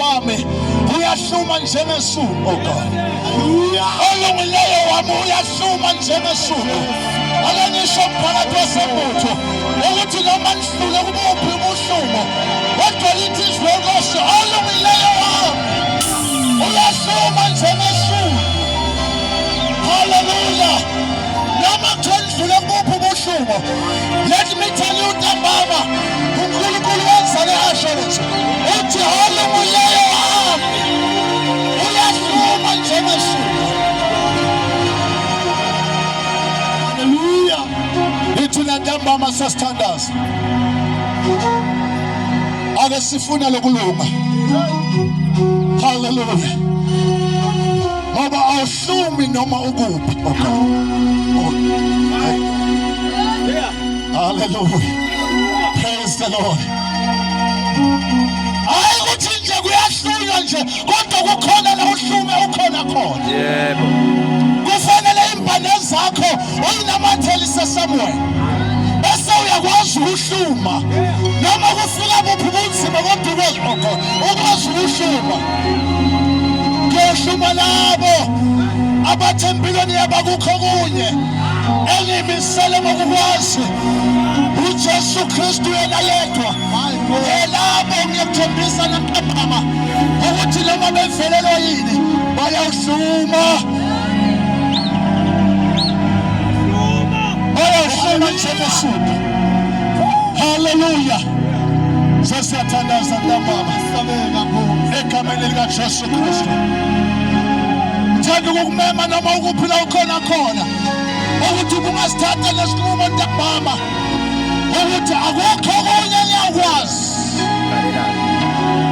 wami uyahluma njengesuku, oh God. Olungileyo wami uyahluma njengesuku. Ake ngisho phakathi kwesebutho ukuthi noma nihlule kubuphi ubuhlumo, kodwa lithi izwi lenkosi olungileyo wami uyahluma njengesuku. Hallelujah. Noma kuthiwa kubuphi ubuhlumo, let me tell you ntambama, uNkulunkulu wenza le-assurance uthi olungileyo wami uyahluma njengesuku. Hallelujah. Ithina ntambama sasithandaza, ake sifuna lokulunga. Hallelujah. Ngoba awuhlumi noma ukuphi. Hallelujah. Praise the Lord. Hayi ukuthi nje kuyahlulwa nje, kodwa kukhona la uhlume ukhona khona. Yebo. Kufanele impande zakho uyinamathelise somewhere, bese uyakwazi ukuhluma noma kufika buphi ubunzima kodwa ukwazi ukuhluma. Kuyohluma labo abathi empilweni yabakukho kunye engimisele ngokukwazi uJesu Kristu yena yedwa. Yelabo ngiyakuthombisa nantambama ukuthi noma bevelelwa yini bayahluma. Bayahluma njengesuku. Hallelujah. Sesiyathandaza ntambama egameni likaJesu Kristu. Thanda ukukumema noma ukuphila ukhona khona ukuthi ungasithatha lesinqumo ntambama ukuthi akukho okunye ngiyakwazi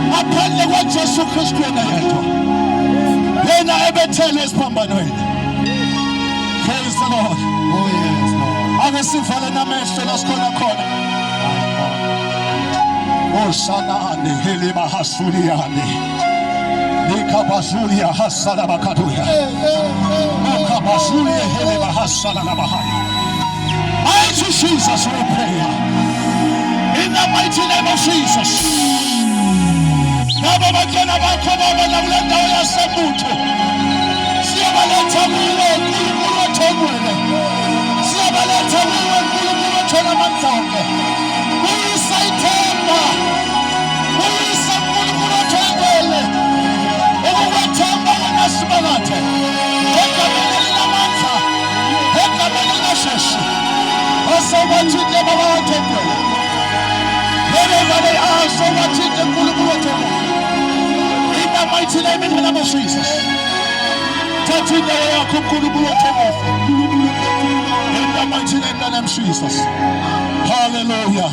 ngaphandle kwaJesu Kristu yena yedwa, yena ebethele esiphambanweni. Praise the Lord. Oh yes, Lord. Ake sivale namehlo lasikhona khona. Osanani helima hasuliyani nikabasulia hasala bakatuya nikabasulia helima hasala na bahaya. Mighty Jesus, we pray in the mighty name of Jesus. Baba bakena bakho baba na kule ndawo yasebutho siyabaletha kuwe uNkulunkulu othobele, siyabaletha kuwe uNkulunkulu othola amandla. Uyisayithemba, uyisa uNkulunkulu othobele ukukwethemba ngasibakathe egameni linamandla, egameni likasheshe asobathinte baba othobele wherever they are, asobathinte uNkulunkulu othobele in the mighty name of Jesus. Touch indawo yakho uNkulunkulu othobele in the mighty name of Jesus. Hallelujah.